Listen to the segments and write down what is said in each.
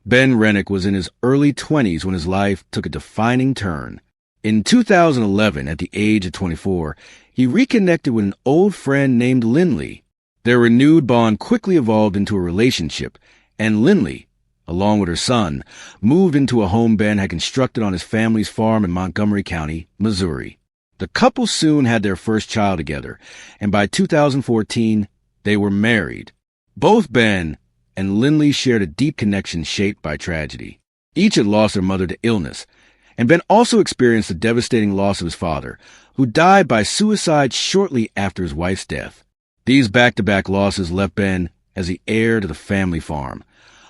Ben Rennick was in his early 20s when his life took a defining turn. In 2011, at the age of 24, he reconnected with an old friend named Lindley. Their renewed bond quickly evolved into a relationship, and Lindley, along with her son, moved into a home Ben had constructed on his family's farm in Montgomery County, Missouri. The couple soon had their first child together, and by 2014, they were married. Both Ben and Lindley shared a deep connection shaped by tragedy. Each had lost their mother to illness, and Ben also experienced the devastating loss of his father, who died by suicide shortly after his wife's death. These back-to-back losses left Ben as the heir to the family farm,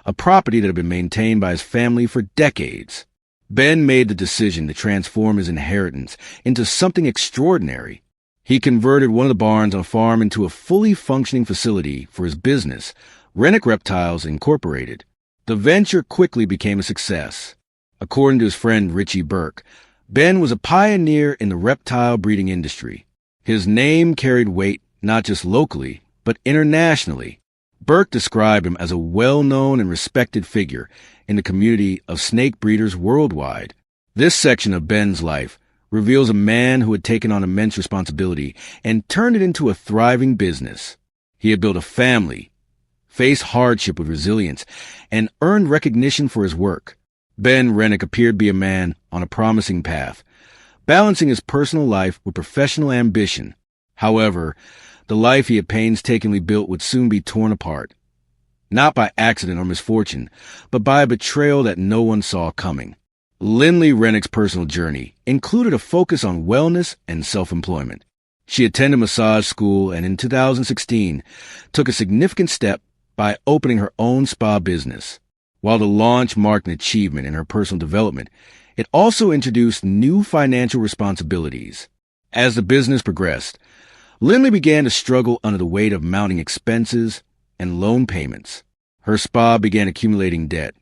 a property that had been maintained by his family for decades. Ben made the decision to transform his inheritance into something extraordinary. He converted one of the barns on a farm into a fully functioning facility for his business, Rennick Reptiles Incorporated. The venture quickly became a success. According to his friend Richie Burke, Ben was a pioneer in the reptile breeding industry. His name carried weight not just locally, but internationally. Burke described him as a well-known and respected figure in the community of snake breeders worldwide. This section of Ben's life reveals a man who had taken on immense responsibility and turned it into a thriving business. He had built a family, faced hardship with resilience, and earned recognition for his work. Ben Rennick appeared to be a man on a promising path, balancing his personal life with professional ambition. However, the life he had painstakingly built would soon be torn apart, not by accident or misfortune, but by a betrayal that no one saw coming. Lindley Rennick's personal journey included a focus on wellness and self-employment. She attended massage school and in 2016 took a significant step by opening her own spa business. While the launch marked an achievement in her personal development, it also introduced new financial responsibilities. As the business progressed, Lindley began to struggle under the weight of mounting expenses and loan payments. Her spa began accumulating debt,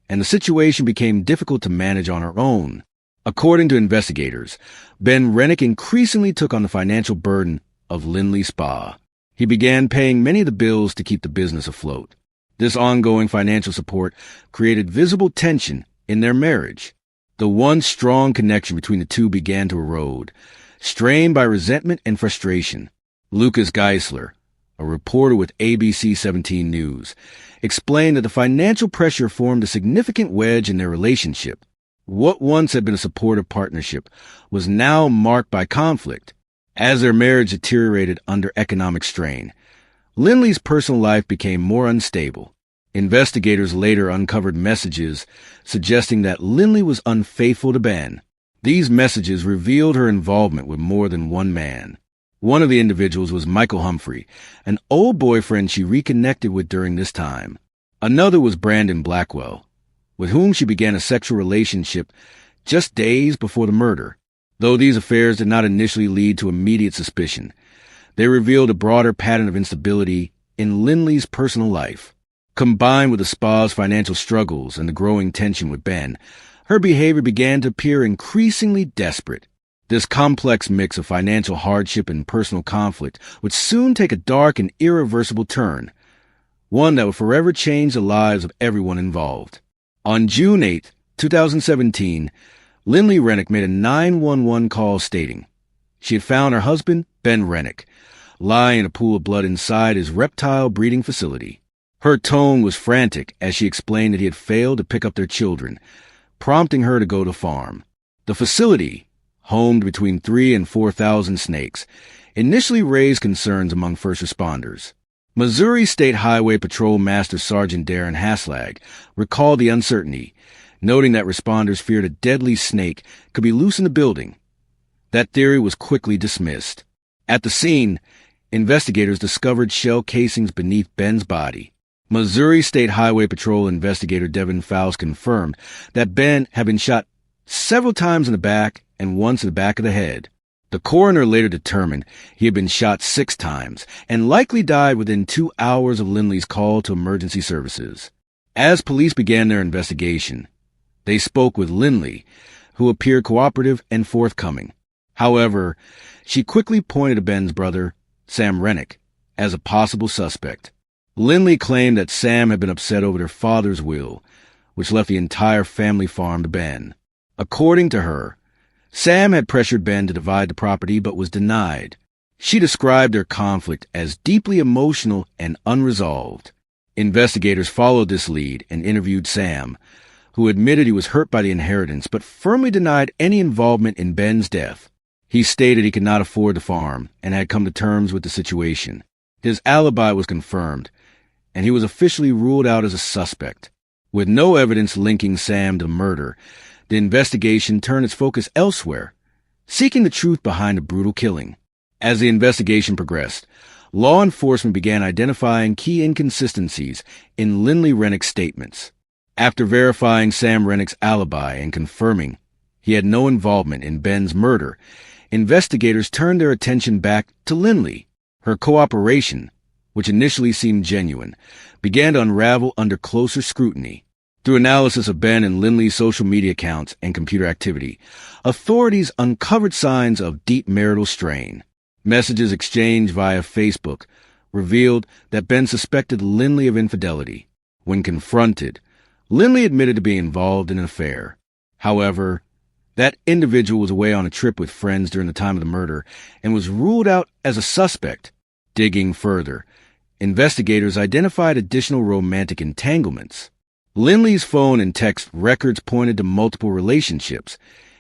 and the situation became difficult to manage on her own. According to investigators, Ben Rennick increasingly took on the financial burden of Lindley Spa. He began paying many of the bills to keep the business afloat. This ongoing financial support created visible tension in their marriage. The once strong connection between the two began to erode, strained by resentment and frustration. Lucas Geisler, a reporter with ABC 17 News, explained that the financial pressure formed a significant wedge in their relationship. What once had been a supportive partnership was now marked by conflict. As their marriage deteriorated under economic strain, Lindley's personal life became more unstable. Investigators later uncovered messages suggesting that Lindley was unfaithful to Ben. These messages revealed her involvement with more than one man. One of the individuals was Michael Humphrey, an old boyfriend she reconnected with during this time. Another was Brandon Blackwell, with whom she began a sexual relationship just days before the murder. Though these affairs did not initially lead to immediate suspicion, they revealed a broader pattern of instability in Lindley's personal life. Combined with the spa's financial struggles and the growing tension with Ben, her behavior began to appear increasingly desperate. This complex mix of financial hardship and personal conflict would soon take a dark and irreversible turn, one that would forever change the lives of everyone involved. On June 8, 2017, Lindley Rennick made a 911 call stating she had found her husband, Ben Rennick, lying in a pool of blood inside his reptile breeding facility. Her tone was frantic as she explained that he had failed to pick up their children, prompting her to go to the farm. The facility, home to between 3,000 and 4,000 snakes, initially raised concerns among first responders. Missouri State Highway Patrol Master Sergeant Darren Haslag recalled the uncertainty, noting that responders feared a deadly snake could be loose in the building. That theory was quickly dismissed. At the scene, investigators discovered shell casings beneath Ben's body. Missouri State Highway Patrol investigator Devin Fowles confirmed that Ben had been shot several times in the back and once in the back of the head. The coroner later determined he had been shot 6 times and likely died within 2 hours of Lindley's call to emergency services. As police began their investigation, they spoke with Lindley, who appeared cooperative and forthcoming. However, she quickly pointed to Ben's brother, Sam Rennick, as a possible suspect. Lindley claimed that Sam had been upset over their father's will, which left the entire family farm to Ben. According to her, Sam had pressured Ben to divide the property but was denied. She described their conflict as deeply emotional and unresolved. Investigators followed this lead and interviewed Sam, who admitted he was hurt by the inheritance but firmly denied any involvement in Ben's death. He stated he could not afford the farm and had come to terms with the situation. His alibi was confirmed, and he was officially ruled out as a suspect. With no evidence linking Sam to the murder, the investigation turned its focus elsewhere, seeking the truth behind the brutal killing. As the investigation progressed, law enforcement began identifying key inconsistencies in Lindley Rennick's statements. After verifying Sam Rennick's alibi and confirming he had no involvement in Ben's murder, investigators turned their attention back to Lindley. Her cooperation, which initially seemed genuine, began to unravel under closer scrutiny. Through analysis of Ben and Lindley's social media accounts and computer activity, authorities uncovered signs of deep marital strain. Messages exchanged via Facebook revealed that Ben suspected Lindley of infidelity. When confronted, Lindley admitted to being involved in an affair. However, that individual was away on a trip with friends during the time of the murder and was ruled out as a suspect. Digging further, investigators identified additional romantic entanglements. Lindley's phone and text records pointed to multiple relationships,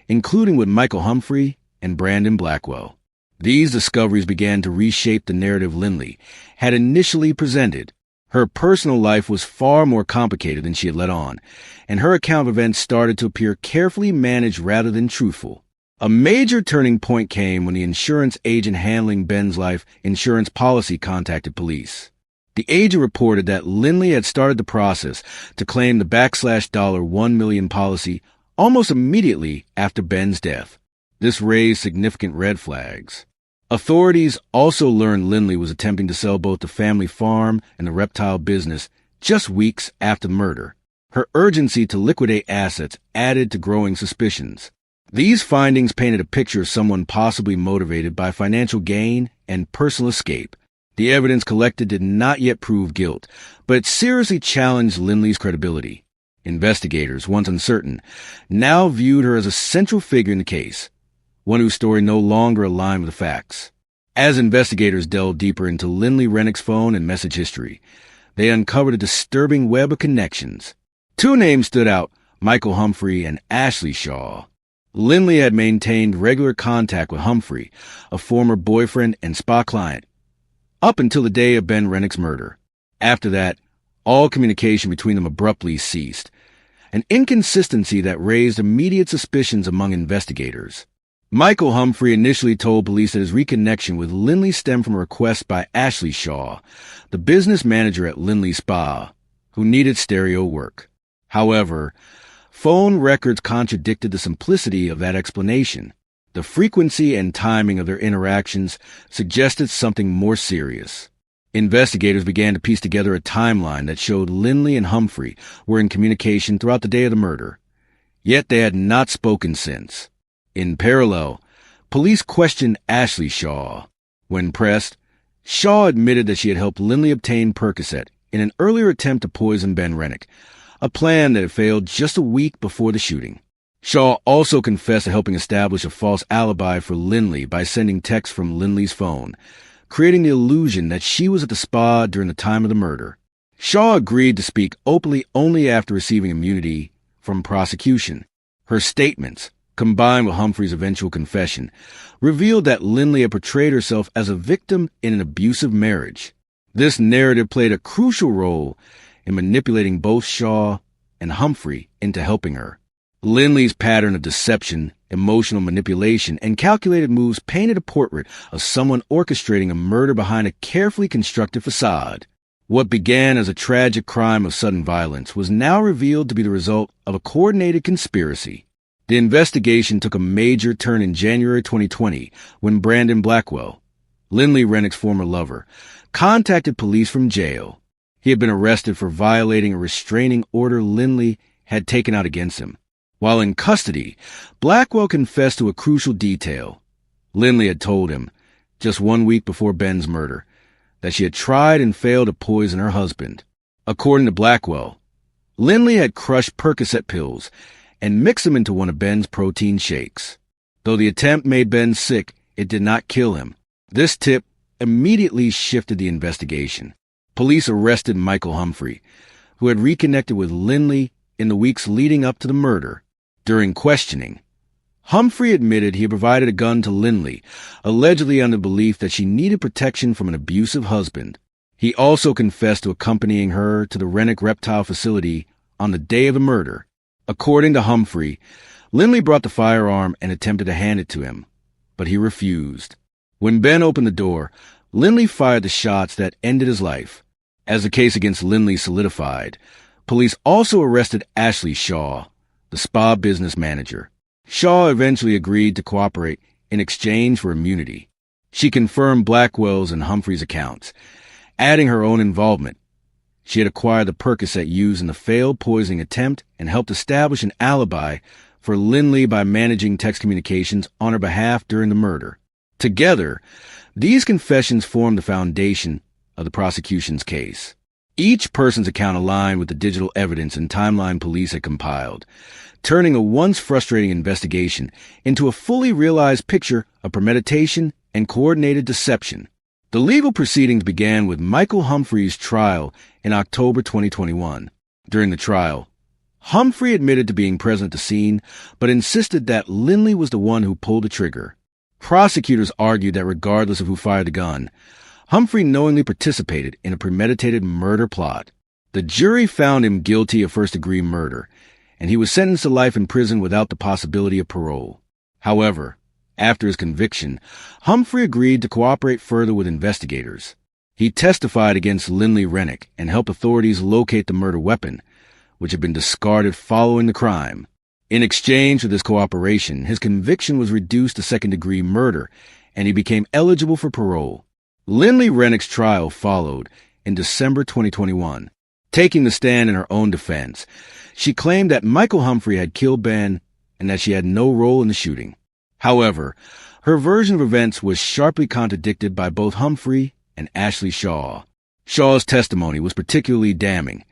including with Michael Humphrey and Brandon Blackwell. These discoveries began to reshape the narrative Lindley had initially presented. Her personal life was far more complicated than she had let on, and her account of events started to appear carefully managed rather than truthful. A major turning point came when the insurance agent handling Ben's life insurance policy contacted police. The agent reported that Lindley had started the process to claim the $1 million policy almost immediately after Ben's death. This raised significant red flags. Authorities also learned Lindley was attempting to sell both the family farm and the reptile business just weeks after the murder. Her urgency to liquidate assets added to growing suspicions. These findings painted a picture of someone possibly motivated by financial gain and personal escape. The evidence collected did not yet prove guilt, but it seriously challenged Lindley's credibility. Investigators, once uncertain, now viewed her as a central figure in the case, one whose story no longer aligned with the facts. As investigators delved deeper into Lindley Rennick's phone and message history, they uncovered a disturbing web of connections. Two names stood out, Michael Humphrey and Ashley Shaw. Lindley had maintained regular contact with Humphrey, a former boyfriend and spa client, up until the day of Ben Rennick's murder. After that, all communication between them abruptly ceased, an inconsistency that raised immediate suspicions among investigators. Michael Humphrey initially told police that his reconnection with Lindley stemmed from a request by Ashley Shaw, the business manager at Lindley Spa, who needed stereo work. However, phone records contradicted the simplicity of that explanation. The frequency and timing of their interactions suggested something more serious. Investigators began to piece together a timeline that showed Lindley and Humphrey were in communication throughout the day of the murder. Yet they had not spoken since. In parallel, police questioned Ashley Shaw. When pressed, Shaw admitted that she had helped Lindley obtain Percocet in an earlier attempt to poison Ben Rennick, a plan that had failed just a week before the shooting. Shaw also confessed to helping establish a false alibi for Lindley by sending texts from Lindley's phone, creating the illusion that she was at the spa during the time of the murder. Shaw agreed to speak openly only after receiving immunity from prosecution. Her statements, combined with Humphrey's eventual confession, revealed that Lindley had portrayed herself as a victim in an abusive marriage. This narrative played a crucial role in manipulating both Shaw and Humphrey into helping her. Lindley's pattern of deception, emotional manipulation, and calculated moves painted a portrait of someone orchestrating a murder behind a carefully constructed facade. What began as a tragic crime of sudden violence was now revealed to be the result of a coordinated conspiracy. The investigation took a major turn in January 2020 when Brandon Blackwell, Lindley Rennick's former lover, contacted police from jail. He had been arrested for violating a restraining order Lindley had taken out against him. While in custody, Blackwell confessed to a crucial detail. Lindley had told him, just 1 week before Ben's murder, that she had tried and failed to poison her husband. According to Blackwell, Lindley had crushed Percocet pills and mixed them into one of Ben's protein shakes. Though the attempt made Ben sick, it did not kill him. This tip immediately shifted the investigation. Police arrested Michael Humphrey, who had reconnected with Lindley in the weeks leading up to the murder. During questioning, Humphrey admitted he had provided a gun to Lindley, allegedly under the belief that she needed protection from an abusive husband. He also confessed to accompanying her to the Rennick Reptile facility on the day of the murder. According to Humphrey, Lindley brought the firearm and attempted to hand it to him, but he refused. When Ben opened the door, Lindley fired the shots that ended his life. As the case against Lindley solidified, police also arrested Ashley Shaw, the spa business manager. Shaw eventually agreed to cooperate in exchange for immunity. She confirmed Blackwell's and Humphrey's accounts, adding her own involvement. She had acquired the Percocet used in the failed poisoning attempt and helped establish an alibi for Lindley by managing text communications on her behalf during the murder. Together, these confessions formed the foundation of the prosecution's case. Each person's account aligned with the digital evidence and timeline police had compiled, turning a once frustrating investigation into a fully realized picture of premeditation and coordinated deception. The legal proceedings began with Michael Humphrey's trial in October 2021. During the trial, Humphrey admitted to being present at the scene, but insisted that Lindley was the one who pulled the trigger. Prosecutors argued that regardless of who fired the gun, Humphrey knowingly participated in a premeditated murder plot. The jury found him guilty of first-degree murder, and he was sentenced to life in prison without the possibility of parole. However, after his conviction, Humphrey agreed to cooperate further with investigators. He testified against Lindley Rennick and helped authorities locate the murder weapon, which had been discarded following the crime. In exchange for this cooperation, his conviction was reduced to second-degree murder, and he became eligible for parole. Lindley Rennick's trial followed in December 2021. Taking the stand in her own defense, she claimed that Michael Humphrey had killed Ben and that she had no role in the shooting. However, her version of events was sharply contradicted by both Humphrey and Ashley Shaw. Shaw's testimony was particularly damning,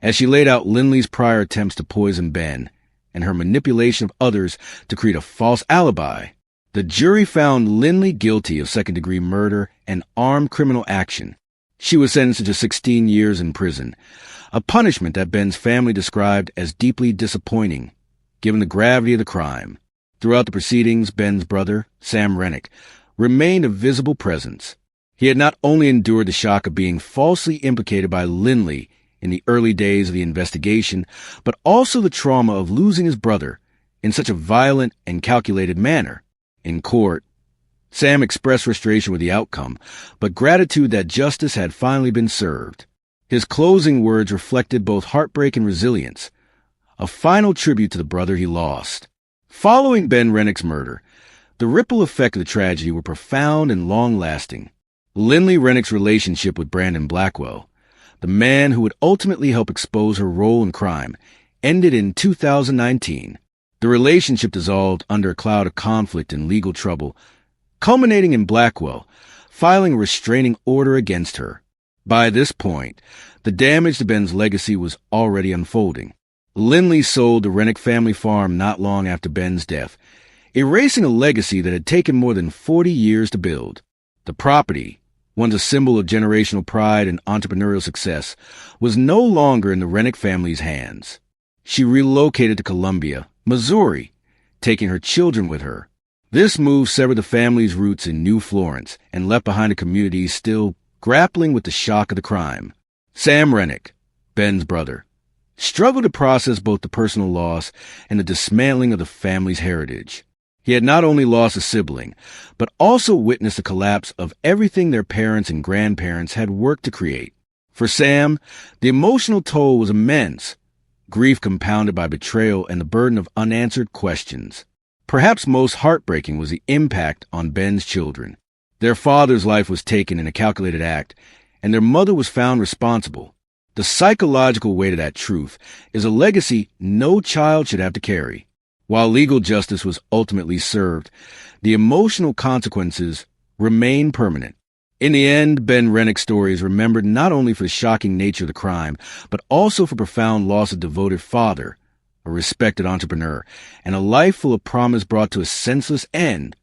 as she laid out Lindley's prior attempts to poison Ben and her manipulation of others to create a false alibi. The jury found Lindley guilty of second-degree murder and armed criminal action. She was sentenced to 16 years in prison, a punishment that Ben's family described as deeply disappointing, given the gravity of the crime. Throughout the proceedings, Ben's brother, Sam Rennick, remained a visible presence. He had not only endured the shock of being falsely implicated by Lindley in the early days of the investigation, but also the trauma of losing his brother in such a violent and calculated manner. In court, Sam expressed frustration with the outcome, but gratitude that justice had finally been served. His closing words reflected both heartbreak and resilience, a final tribute to the brother he lost. Following Ben Rennick's murder, the ripple effects of the tragedy were profound and long-lasting. Lindley Rennick's relationship with Brandon Blackwell, the man who would ultimately help expose her role in crime, ended in 2019. The relationship dissolved under a cloud of conflict and legal trouble, culminating in Blackwell filing a restraining order against her. By this point, the damage to Ben's legacy was already unfolding. Lindley sold the Rennick family farm not long after Ben's death, erasing a legacy that had taken more than 40 years to build. The property, once a symbol of generational pride and entrepreneurial success, was no longer in the Rennick family's hands. She relocated to Columbia, Missouri, taking her children with her. This move severed the family's roots in New Florence and left behind a community still grappling with the shock of the crime. Sam Rennick, Ben's brother, struggled to process both the personal loss and the dismantling of the family's heritage. He had not only lost a sibling, but also witnessed the collapse of everything their parents and grandparents had worked to create. For Sam, the emotional toll was immense, grief compounded by betrayal and the burden of unanswered questions. Perhaps most heartbreaking was the impact on Ben's children. Their father's life was taken in a calculated act, and their mother was found responsible. The psychological weight of that truth is a legacy no child should have to carry. While legal justice was ultimately served, the emotional consequences remain permanent. In the end, Ben Rennick's story is remembered not only for the shocking nature of the crime, but also for profound loss of a devoted father, a respected entrepreneur, and a life full of promise brought to a senseless end